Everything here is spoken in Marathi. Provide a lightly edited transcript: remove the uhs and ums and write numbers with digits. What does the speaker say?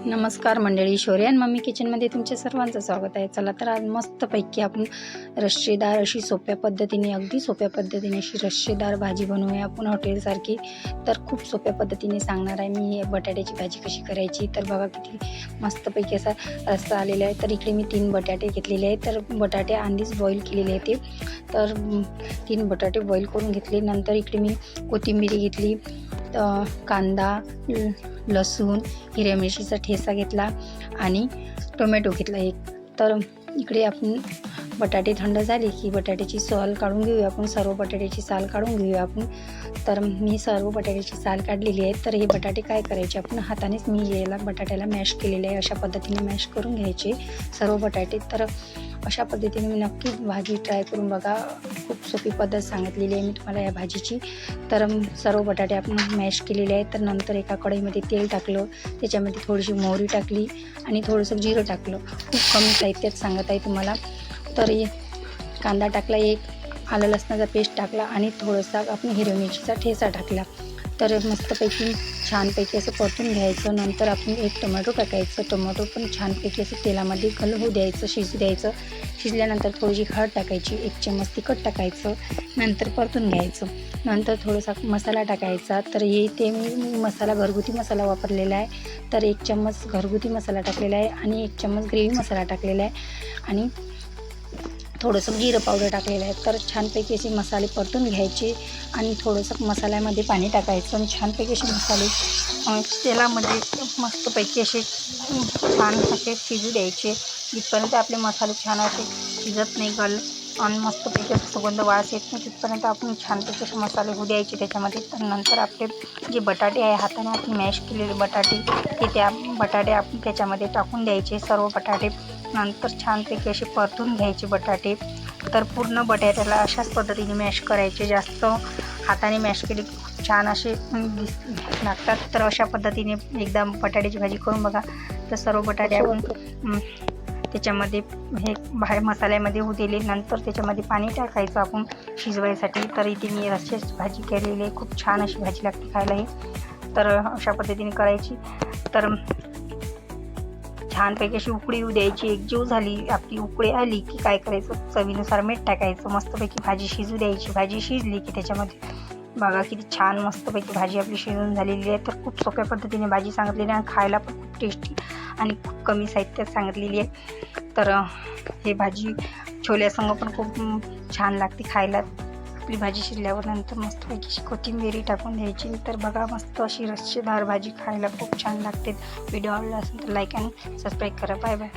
नमस्कार मंडळी, शौर्य आणि मम्मी किचनमध्ये तुमच्या सर्वांचं स्वागत आहे. चला तर आज मस्तपैकी आपण रश्शेदार अशी सोप्या पद्धतीने, अगदी सोप्या पद्धतीने अशी रश्शेदार भाजी बनवूया आपण हॉटेलसारखी. तर खूप सोप्या पद्धतीने सांगणार आहे मी बटाट्याची भाजी कशी करायची. तर बघा किती मस्तपैकी असा रस्सा आलेला आहे. तर इकडे मी 3 बटाटे घेतलेले आहेत. तर बटाटे आधीच बॉईल केलेले आहेत. तर 3 बटाटे बॉईल करून घेतले. नंतर इकडे मी कोथिंबीर घेतली, कांदा, लसूण, हिरव्या मिरचीचा ठेचा घेतला आणि टोमॅटो घेतला एक. तर इकडे आपण बटाटे थंड झाले की बटाट्याची साल काढून घेऊया आपण. सर्व बटाट्याची साल काढून घेऊया आपण. तर मी सर्व बटाट्याची साल काढलेली आहे. तर हे बटाटे काय करायचे, आपण हातानेच मी याला बटाट्याला मॅश केलेले आहे. अशा पद्धतीने मॅश करून घ्यायचे सर्व बटाटे. तर अशा पद्धतीने मी नक्की भाजी ट्राय करून बघा. खूप सोपी पद्धत सांगितलेली आहे मी तुम्हाला या भाजीची. तर सर्व बटाटे आपण मॅश केलेले आहेत. तर नंतर एका कढईमध्ये तेल टाकलं, त्याच्यामध्ये थोडीशी मोहरी टाकली आणि थोडंसं जिरं टाकलं. खूप कमी साहित्यात सांगत आहे तुम्हाला. तर कांदा टाकला, एक आलं लसणाचा पेस्ट टाकला आणि थोडंसा आपण हिरव्या मिरचीचा ठेचा टाकला. तर मस्तपैकी छानपैकी असं परतून घ्यायचं. नंतर आपण एक टोमॅटो टाकायचं. टोमॅटो पण छानपैकी असं तेलामध्ये होऊ द्यायचं, शिजू द्यायचं. शिजल्यानंतर थोडीशी हळद टाकायची, 1 चम्मच तिखट टाकायचं. नंतर परतून घ्यायचं. नंतर थोडासा मसाला टाकायचा. तर ते मी मसाला घरगुती मसाला वापरलेला आहे. तर 1 चम्मच घरगुती मसाला टाकलेला आहे आणि 1 चम्मच ग्रेव्ही मसाला टाकलेला आहे आणि थोडंसं जिरं पावडर टाकलेलं आहे. तर छानपैकी असे मसाले परतून घ्यायचे आणि थोडंसं मसाल्यामध्ये पाणी टाकायचं आणि छानपैकी असे मसाले तेलामध्ये मस्तपैकी असे छान असे शिजू द्यायचे. जिथपर्यंत आपले मसाले छान असे शिजत नाही आणि मस्तपैकी असं सुगंध वास येत नाही तिथपर्यंत आपण छानपैकी असे मसाले होऊ द्यायचे त्याच्यामध्ये. तर नंतर आपले जे बटाटे आहे, हाताने आपण मॅश केलेले बटाटे, ते त्या बटाटे आपण त्याच्यामध्ये टाकून द्यायचे, सर्व बटाटे. नंतर छानपैकी असे परतून घ्यायचे बटाटे. तर पूर्ण बटाट्याला अशाच पद्धतीने मॅश करायचे. जास्त हाताने मॅश केले की खूप छान असे लागतात. तर अशा पद्धतीने एकदा बटाट्याची भाजी करून बघा. तर सर्व बटाटे आपण त्याच्यामध्ये हे बाहेर मसाल्यामध्ये होऊ दिले. नंतर त्याच्यामध्ये पाणी टाकायचं आपण शिजवायसाठी. तर इथे मी रश्श्याची भाजी केलेली आहे. खूप छान अशी भाजी लागते खायला ही. तर अशा पद्धतीने करायची. तर छानपैकी अशी उकळी येऊ द्यायची. एकजीव झाली आपली, उकळी आली की काय करायचं, चवीनुसार मीठ टाकायचं. मस्तपैकी भाजी शिजू द्यायची. भाजी शिजली की त्याच्यामध्ये बघा किती छान मस्तपैकी भाजी आपली शिजून झालेली आहे. तर खूप सोप्या पद्धतीने भाजी सांगितलेली आहे आणि खायला पण खूप टेस्टी आणि खूप कमी साहित्यात सांगितलेली आहे. तर हे भाजी छोल्यासंग पण खूप छान लागते खायला. आपली भाजी शिजल्यावर नंतर मस्तपैकी अशी कोथिंबीर टाकून द्यायची. तर बघा मस्त अशी रश्शेदार भाजी खायला खूप छान लागते. व्हिडिओ आवडला असेल तर लाईक आणि सबस्क्राईब करा. Bye bye.